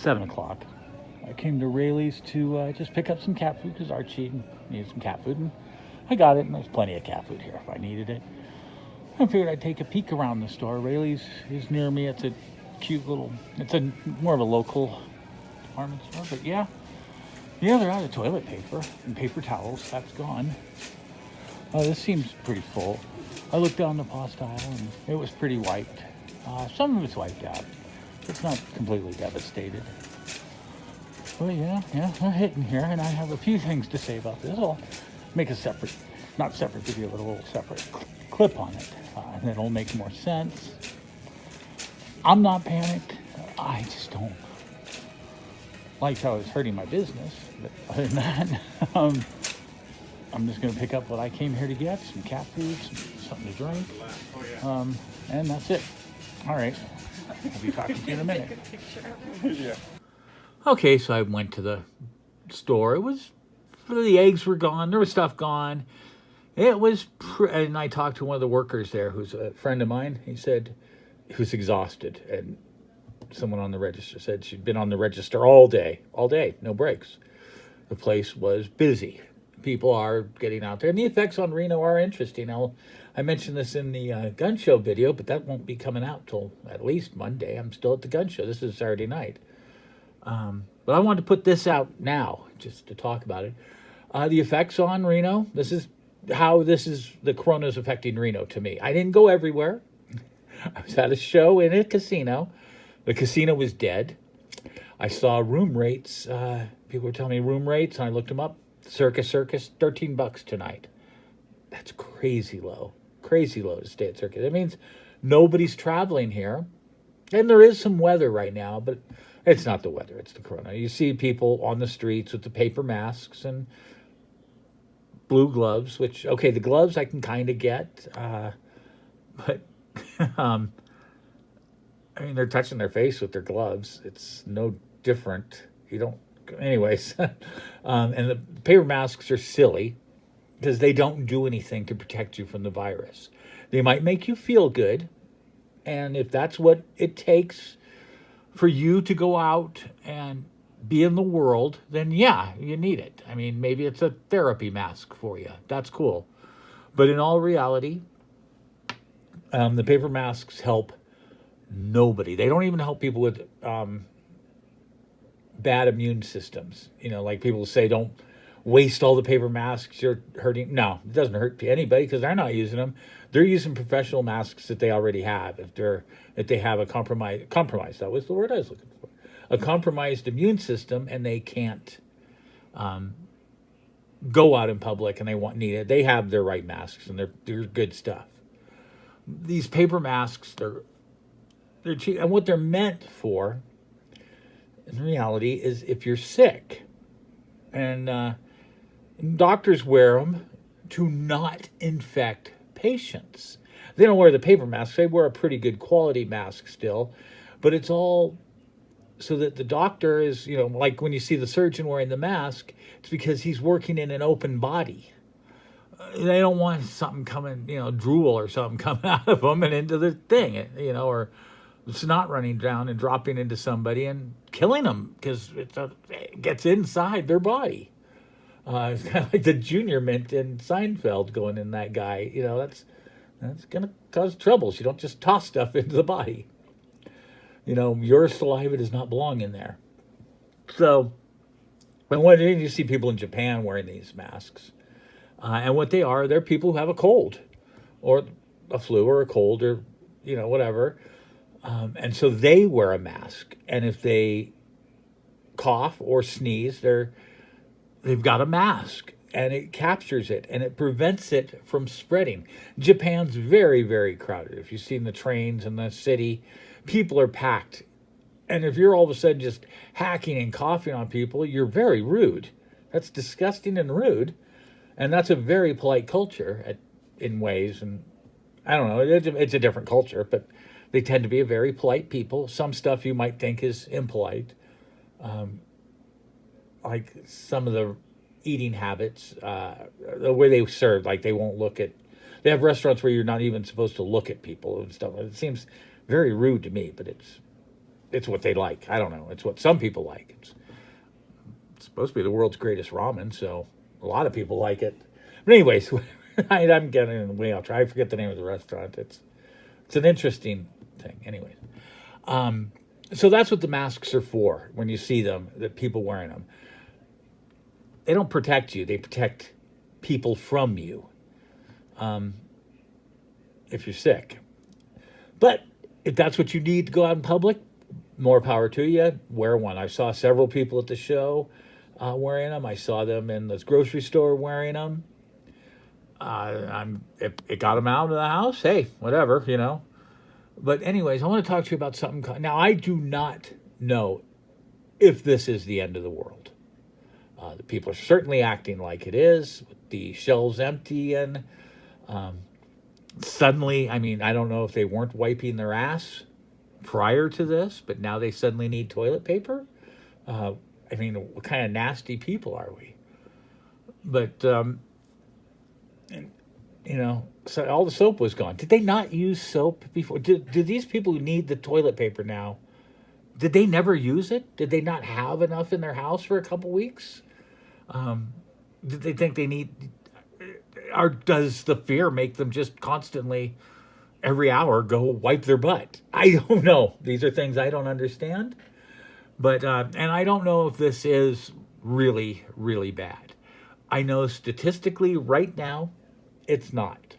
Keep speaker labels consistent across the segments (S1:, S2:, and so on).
S1: 7 o'clock. I came to Raley's to just pick up some cat food because Archie needed some cat food, and I got it, and there's plenty of cat food here if I needed it. I figured I'd take a peek around the store. Raley's is near me. It's a cute little, it's a more of a local department store, but yeah, they're out of toilet paper and paper towels. That's gone. This seems pretty full. I looked down the pasta aisle and it was pretty wiped. Some of it's wiped out. It's not completely devastated. But yeah, we're hitting here, and I have a few things to say about this. I'll make a separate, not separate video, but a little separate clip on it, and it'll make more sense. I'm not panicked. I just don't like how it's hurting my business. But other than that, I'm just going to pick up what I came here to get, some cat food, something to drink, and that's it. All right. I'll be talking to you in a minute. Yeah. Okay, so I went to the store. The eggs were gone. There was stuff gone. It was, and I talked to one of the workers there who's a friend of mine. He said he was exhausted, and someone on the register said she'd been on the register all day, no breaks. The place was busy. People are getting out there, and the effects on Reno are interesting. I mentioned this in the gun show video, but that won't be coming out till at least Monday. I'm still at the gun show. This is Saturday night. But I wanted to put this out now, just to talk about it. The effects on Reno, this is how the corona is affecting Reno to me. I didn't go everywhere. I was at a show in a casino. The casino was dead. I saw room rates. People were telling me room rates, and I looked them up. Circus, $13 tonight. That's crazy low to stay at Circus. It means nobody's traveling here. And there is some weather right now, but it's not the weather, it's the corona. You see people on the streets with the paper masks and blue gloves, which, okay, the gloves I can kind of get, but, I mean, they're touching their face with their gloves. It's no different. Anyways, and the paper masks are silly because they don't do anything to protect you from the virus. They might make you feel good, and if that's what it takes for you to go out and be in the world, then yeah, you need it. I mean, maybe it's a therapy mask for you. That's cool. But in all reality, the paper masks help nobody. They don't even help people with bad immune systems. Like people say, don't waste all the paper masks. You're hurting. No, it doesn't hurt anybody because they're not using them. They're using professional masks that they already have. If they have a compromised, that was the word I was looking for, a compromised immune system, and they can't go out in public, and need it. They have their right masks, and they're good stuff. These paper masks, they're cheap, and what they're meant for, in reality, is if you're sick, and doctors wear them to not infect patients. They don't wear the paper masks. They wear a pretty good quality mask still, but it's all so that the doctor is, like when you see the surgeon wearing the mask, it's because he's working in an open body. They don't want something coming, drool or something coming out of them and into the thing, or snot running down and dropping into somebody and killing them because it gets inside their body. It's kind of like the junior mint in Seinfeld going in that guy. That's going to cause troubles. You don't just toss stuff into the body. Your saliva does not belong in there. So, when you see people in Japan wearing these masks, and what they're people who have a cold or a flu or a cold or, whatever. And so they wear a mask. And if they cough or sneeze, they've got a mask, and it captures it, and it prevents it from spreading. Japan's very, very crowded. If you've seen the trains in the city, people are packed. And if you're all of a sudden just hacking and coughing on people, you're very rude. That's disgusting and rude. And that's a very polite culture in ways. And I don't know, it's a different culture, but they tend to be a very polite people. Some stuff you might think is impolite. Like some of the eating habits, the way they serve, like they won't look at, they have restaurants where you're not even supposed to look at people and stuff. It seems very rude to me, but it's it's what they like. I don't know. It's what some people like. It's supposed to be the world's greatest ramen, so a lot of people like it. But anyways, I'm getting in the way. I'll try. I forget the name of the restaurant. It's an interesting thing. Anyways, so that's what the masks are for. When you see them, that people wearing them, they don't protect you. They protect people from you. If you're sick, but if that's what you need to go out in public, more power to you. Wear one. I saw several people at the show wearing them. I saw them in this grocery store wearing them. It got them out of the house. Hey, whatever, But anyways, I want to talk to you about something. Now, I do not know if this is the end of the world. The people are certainly acting like it is, with the shelves empty, and suddenly, I don't know if they weren't wiping their ass prior to this, but now they suddenly need toilet paper. What kind of nasty people are we? But, so all the soap was gone. Did they not use soap before? Do these people who need the toilet paper now, did they never use it? Did they not have enough in their house for a couple weeks? Did they think they need, or does the fear make them just constantly, every hour, go wipe their butt? I don't know. These are things I don't understand. But, and I don't know if this is really, really bad. I know statistically right now, it's not.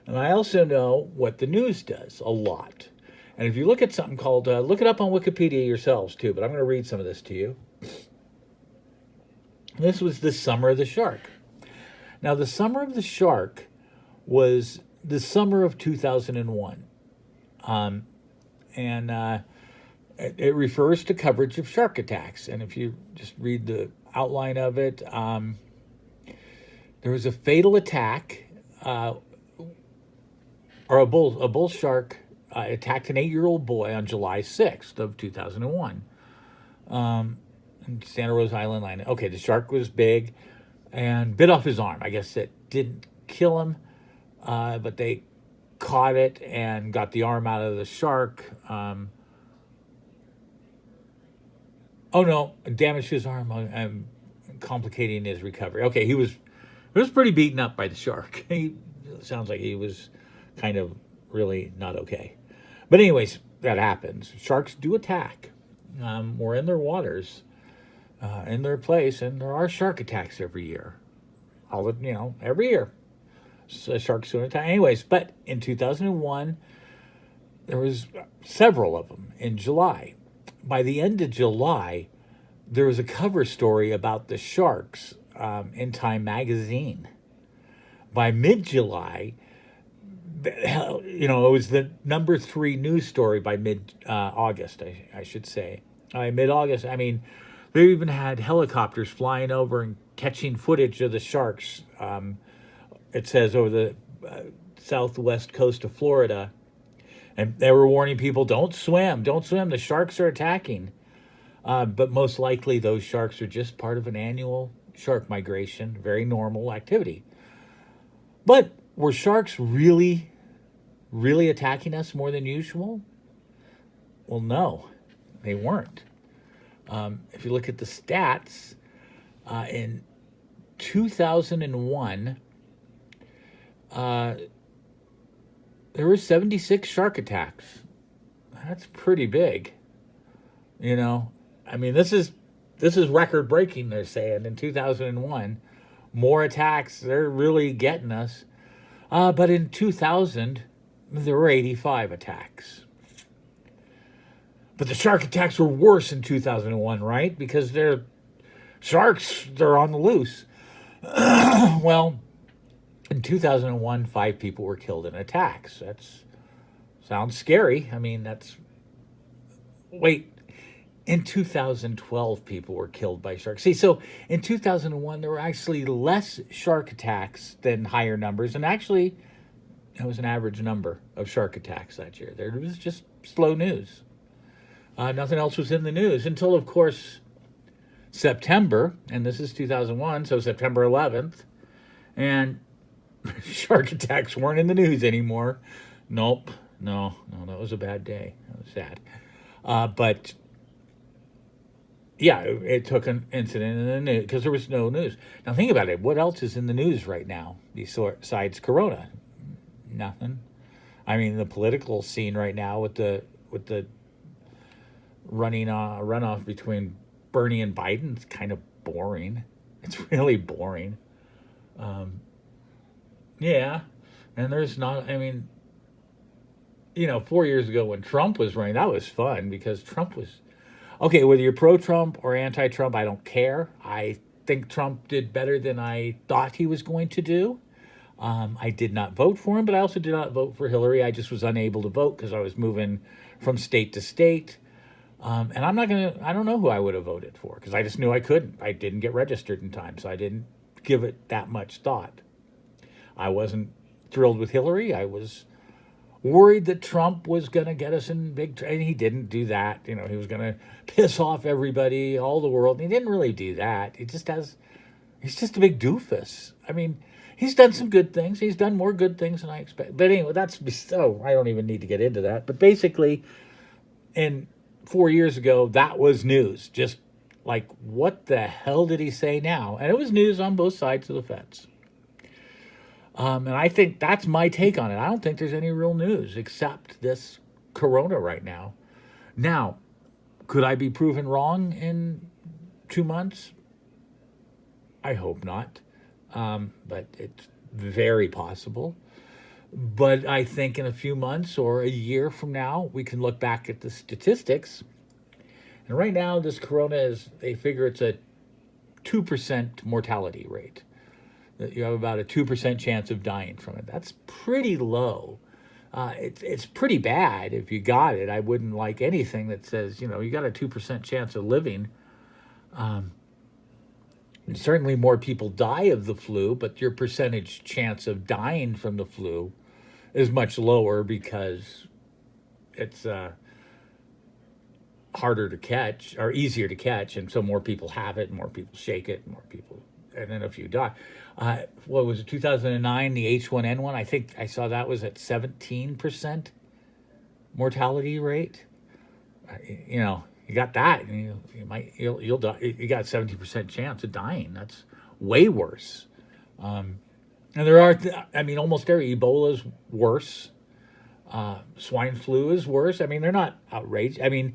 S1: And I also know what the news does a lot. And if you look at something called, look it up on Wikipedia yourselves too, but I'm going to read some of this to you. This was the Summer of the Shark. Now, the Summer of the Shark was the summer of 2001. It refers to coverage of shark attacks. And if you just read the outline of it, there was a fatal attack, or a bull shark attacked an 8-year-old boy on July 6th of 2001. In Santa Rosa Island line. Okay, the shark was big and bit off his arm. I guess it didn't kill him, but they caught it and got the arm out of the shark. Oh no, damaged his arm. I'm complicating his recovery. Okay, he was pretty beaten up by the shark. He sounds like he was kind of really not okay. But anyways, that happens. Sharks do attack. We're in their waters, in their place, and there are shark attacks every year. Every year. So sharks do attack. Anyways, but in 2001, there was several of them in July. By the end of July, there was a cover story about the sharks in Time magazine. By mid-July, it was the number 3 news story by mid-August, I should say. Mid-August, they even had helicopters flying over and catching footage of the sharks. It says over the southwest coast of Florida. And they were warning people, don't swim, the sharks are attacking. But most likely those sharks are just part of an annual shark migration, very normal activity. But were sharks really, really attacking us more than usual? Well, no, they weren't. If you look at the stats, in 2001, there were 76 shark attacks. That's pretty big. This is record breaking, they're saying, in 2001. More attacks, they're really getting us. But in 2000, there were 85 attacks. But the shark attacks were worse in 2001, right? Because they're on the loose. Well, in 2001, 5 people were killed in attacks. That sounds scary. In 2012, people were killed by sharks. See, so in 2001, there were actually less shark attacks than higher numbers. And actually, it was an average number of shark attacks that year. There was just slow news. Nothing else was in the news until, of course, September. And this is 2001, so September 11th. And shark attacks weren't in the news anymore. Nope. No, no, that was a bad day. That was sad. But yeah, it took an incident in the news because there was no news. Now think about it. What else is in the news right now besides Corona? Nothing. I mean, the political scene right now with the running runoff between Bernie and Biden is kind of boring. It's really boring. Um, yeah, and there's not. I mean, 4 years ago when Trump was running, that was fun because Trump was okay. Whether you're pro-Trump or anti-Trump, I don't care. I think Trump did better than I thought he was going to do. I did not vote for him, but I also did not vote for Hillary. I just was unable to vote because I was moving from state to state. And I don't know who I would have voted for because I just knew I couldn't. I didn't get registered in time, so I didn't give it that much thought. I wasn't thrilled with Hillary. I was worried that Trump was going to get us in and he didn't do that. He was going to piss off everybody, all the world. And he didn't really do that. He's just a big doofus. I mean, he's done some good things. He's done more good things than I expect. But anyway, I don't even need to get into that. But basically, in 4 years ago, that was news. Just like, what the hell did he say now? And it was news on both sides of the fence. And I think that's my take on it. I don't think there's any real news except this Corona right now. Now, could I be proven wrong in 2 months? I hope not. But it's very possible. But I think in a few months or a year from now, we can look back at the statistics. And right now, this corona they figure it's a 2% mortality rate. That you have about a 2% chance of dying from it. That's pretty low. It's pretty bad if you got it. I wouldn't like anything that says, you got a 2% chance of living. Certainly more people die of the flu, but your percentage chance of dying from the flu is much lower because it's harder to catch or easier to catch, and so more people have it, and more people shake it, and then a few die. What was it, 2009, the H1N1? I think I saw that was at 17% mortality rate. You got that, and you'll die. You got a 70% chance of dying. That's way worse. And there are, almost every Ebola's worse. Swine flu is worse. They're not outrageous.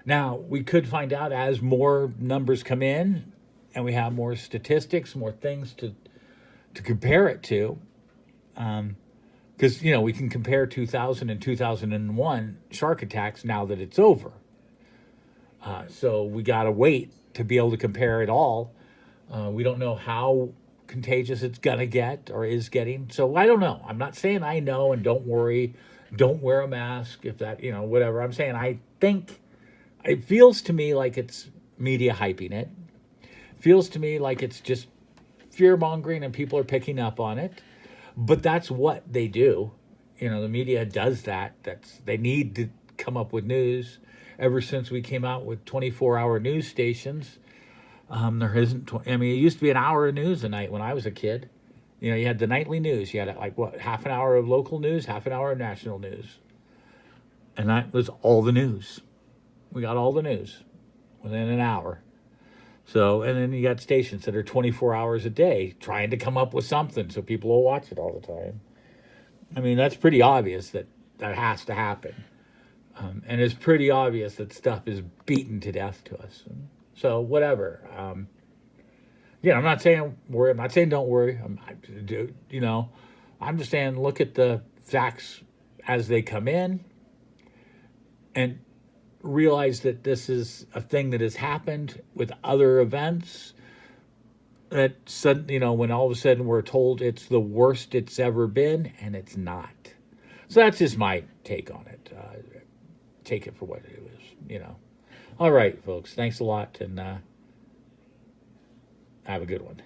S1: Now we could find out as more numbers come in, and we have more statistics, more things to compare it to. Because we can compare 2000 and 2001 shark attacks now that it's over. So we got to wait to be able to compare it all. We don't know how contagious it's going to get or is getting. So I don't know. I'm not saying I know, and don't worry. Don't wear a mask if that, whatever. I'm saying I think it feels to me like it's media hyping it. Feels to me like it's just fear mongering and people are picking up on it. But that's what they do. The media does that. They need to come up with news. Ever since we came out with 24-hour news stations, there isn't. It used to be an hour of news a night when I was a kid. You had the nightly news. You had half an hour of local news, half an hour of national news, and that was all the news. We got all the news within an hour. So, and then you got stations that are 24 hours a day trying to come up with something so people will watch it all the time. That's pretty obvious that has to happen. And it's pretty obvious that stuff is beaten to death to us. So whatever. I'm not saying worry. I'm not saying don't worry. I'm just saying look at the facts as they come in and realize that this is a thing that has happened with other events. That when all of a sudden we're told it's the worst it's ever been, and it's not. So that's just my take on it. Take it for what it is, All right, folks. Thanks a lot, and have a good one.